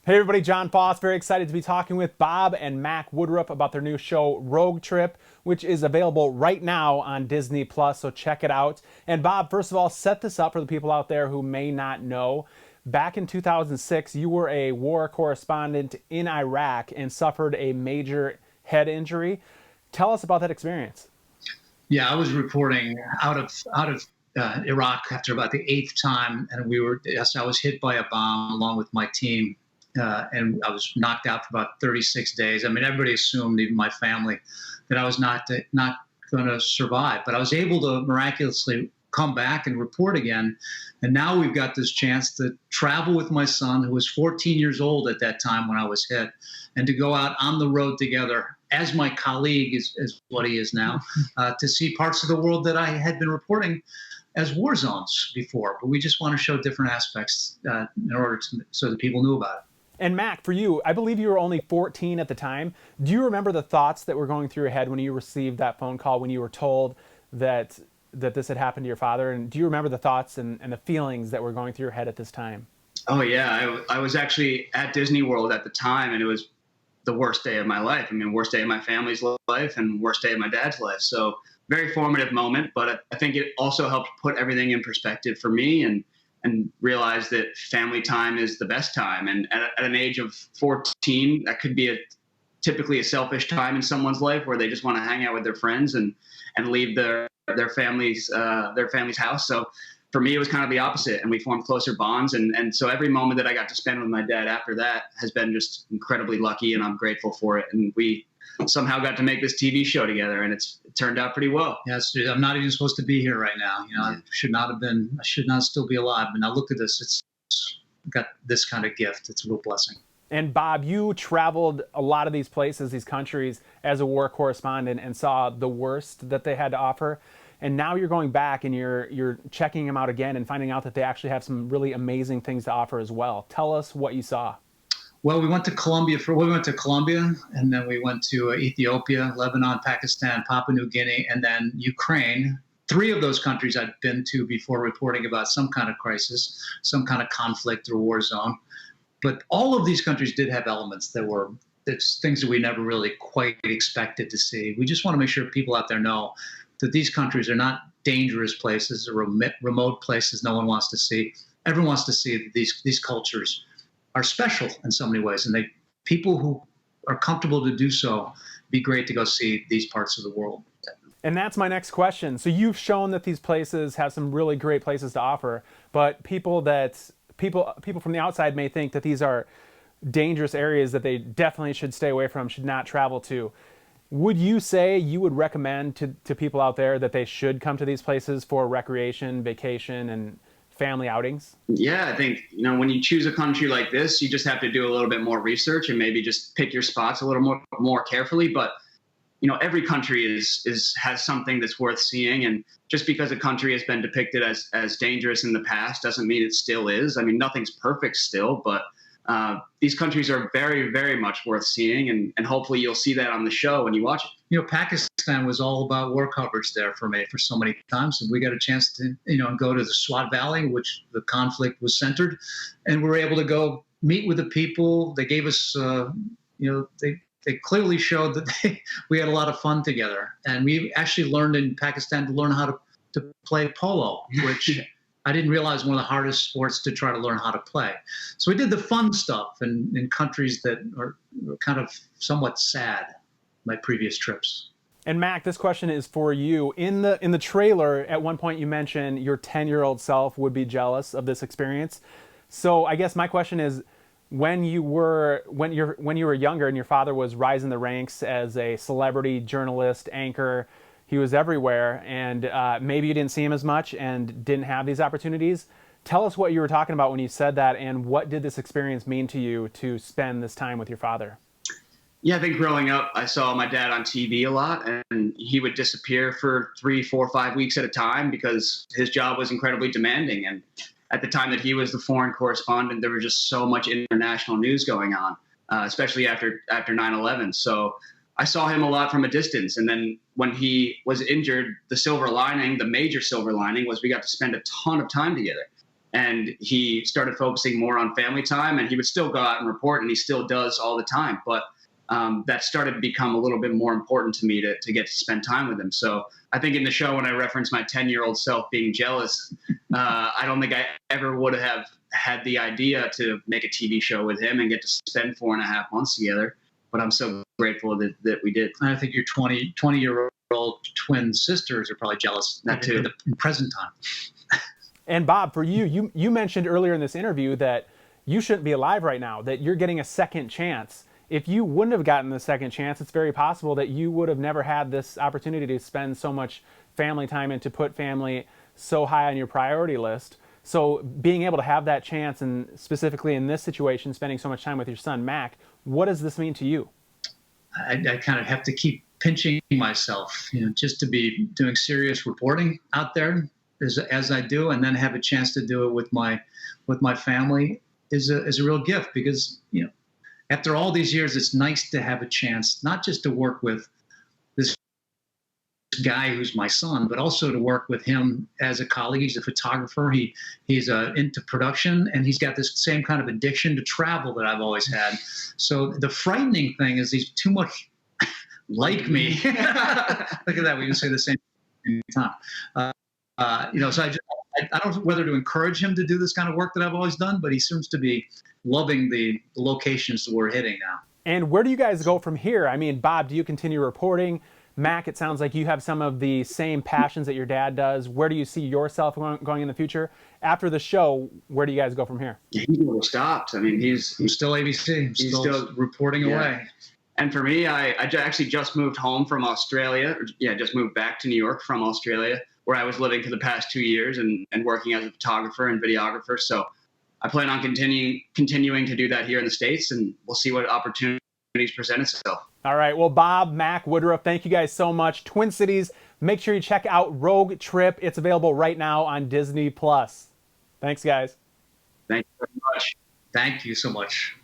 Hey everybody, John Foss. Very excited to be talking with Bob and Mac Woodruff about their new show, Rogue Trip, which is available right now on Disney Plus, so check it out. And Bob, first of all, set this up for the people out there who may not know. Back in 2006, you were a war correspondent in Iraq and suffered a major head injury. Tell us about that experience. Yeah, I was reporting out of Iraq after about the eighth time, and I was hit by a bomb along with my team, and I was knocked out for about 36 days. I mean, everybody assumed, even my family, that I was not going to survive, but I was able to miraculously come back and report again. And now we've got this chance to travel with my son, who was 14 years old at that time when I was hit, and to go out on the road together as my colleague is what he is now, to see parts of the world that I had been reporting as war zones before. But we just want to show different aspects in order so that people knew about it. And Mac, for you, I believe you were only 14 at the time. Do you remember the thoughts that were going through your head when you received that phone call, when you were told that this had happened to your father? And do you remember the thoughts and the feelings that were going through your head at this time? Oh, yeah. I was actually at Disney World at the time, and it was the worst day of my life. I mean, worst day of my family's life and worst day of my dad's life. So very formative moment, but I think it also helped put everything in perspective for me and realize that family time is the best time. And at an age of 14, that could be typically a selfish time in someone's life where they just want to hang out with their friends and leave their family's house. So for me, it was kind of the opposite, and we formed closer bonds. And so every moment that I got to spend with my dad after that has been just incredibly lucky, and I'm grateful for it. And we somehow got to make this TV show together, and it turned out pretty well. Yes, I'm not even supposed to be here right now. You know, I should not still be alive. But now look at this. It's got this kind of gift. It's a real blessing. And Bob, you traveled a lot of these places, these countries, as a war correspondent and saw the worst that they had to offer. And now you're going back and you're checking them out again and finding out that they actually have some really amazing things to offer as well. Tell us what you saw. Well, we went to Colombia, and then we went to Ethiopia, Lebanon, Pakistan, Papua New Guinea, and then Ukraine. 3 of those countries I'd been to before reporting about some kind of crisis, some kind of conflict or war zone. But all of these countries did have elements it's things that we never really quite expected to see. We just want to make sure people out there know that these countries are not dangerous places or remote places no one wants to see. Everyone wants to see that these cultures are special in so many ways, and people who are comfortable to do so, be great to go see these parts of the world. And that's my next question. So you've shown that these places have some really great places to offer, but people from the outside may think that these are dangerous areas that they definitely should stay away from, should not travel to. Would you say you would recommend to people out there that they should come to these places for recreation, vacation, and family outings? Yeah, I think, when you choose a country like this, you just have to do a little bit more research and maybe just pick your spots a little more carefully. But, every country has something that's worth seeing. And just because a country has been depicted as dangerous in the past doesn't mean it still is. I mean, nothing's perfect still, but these countries are very, very much worth seeing. And hopefully you'll see that on the show when you watch it. Pakistan was all about war coverage there for me for so many times. And we got a chance to, go to the Swat Valley, which the conflict was centered. And we were able to go meet with the people. They gave us, they clearly showed that we had a lot of fun together. And we actually learned in Pakistan to learn how to play polo, which I didn't realize one of the hardest sports to try to learn how to play. So we did the fun stuff in countries that are kind of somewhat sad, my previous trips. And Mac, this question is for you. In the trailer, at one point you mentioned your 10-year-old self would be jealous of this experience. So I guess my question is, when you were younger and your father was rising the ranks as a celebrity journalist, anchor, he was everywhere, and maybe you didn't see him as much and didn't have these opportunities. Tell us what you were talking about when you said that, and what did this experience mean to you to spend this time with your father? Yeah, I think growing up, I saw my dad on TV a lot, and he would disappear for 3, 4, 5 weeks at a time because his job was incredibly demanding. And at the time that he was the foreign correspondent, there was just so much international news going on, especially after 9/11. So I saw him a lot from a distance. And then when he was injured, the major silver lining was we got to spend a ton of time together. and he started focusing more on family time, and he would still go out and report, and he still does all the time. But that started to become a little bit more important to me to get to spend time with him. So I think in the show, when I referenced my 10-year-old self being jealous, I don't think I ever would have had the idea to make a TV show with him and get to spend 4.5 months together. But I'm so grateful that we did. And I think your 20-year-old twin sisters are probably jealous. That too. In the present time. And Bob, for you mentioned earlier in this interview that you shouldn't be alive right now, that you're getting a second chance. If you wouldn't have gotten the second chance, it's very possible that you would have never had this opportunity to spend so much family time and to put family so high on your priority list. So being able to have that chance, and specifically in this situation, spending so much time with your son, Mac, what does this mean to you? I kind of have to keep pinching myself, just to be doing serious reporting out there as I do, and then have a chance to do it with my family is a real gift, because after all these years, it's nice to have a chance not just to work with this guy who's my son, but also to work with him as a colleague. He's a photographer. He's into production, and he's got this same kind of addiction to travel that I've always had. So the frightening thing is he's too much like me. Look at that. We can say the same time. So I don't know whether to encourage him to do this kind of work that I've always done, but he seems to be loving the locations that we're hitting now. And where do you guys go from here? I mean, Bob, do you continue reporting? Mac, it sounds like you have some of the same passions that your dad does. Where do you see yourself going in the future? After the show, where do you guys go from here? He never stopped. I mean, he's still ABC. He's still reporting away. And for me, I actually just moved home from Australia. Just moved back to New York from Australia, where I was living for the past 2 years and working as a photographer and videographer. So I plan on continuing to do that here in the States, and we'll see what opportunities present itself. All right. Well, Bob, Mac, Woodruff, thank you guys so much. Twin Cities, make sure you check out Rogue Trip. It's available right now on Disney+. Thanks, guys. Thank you very much. Thank you so much.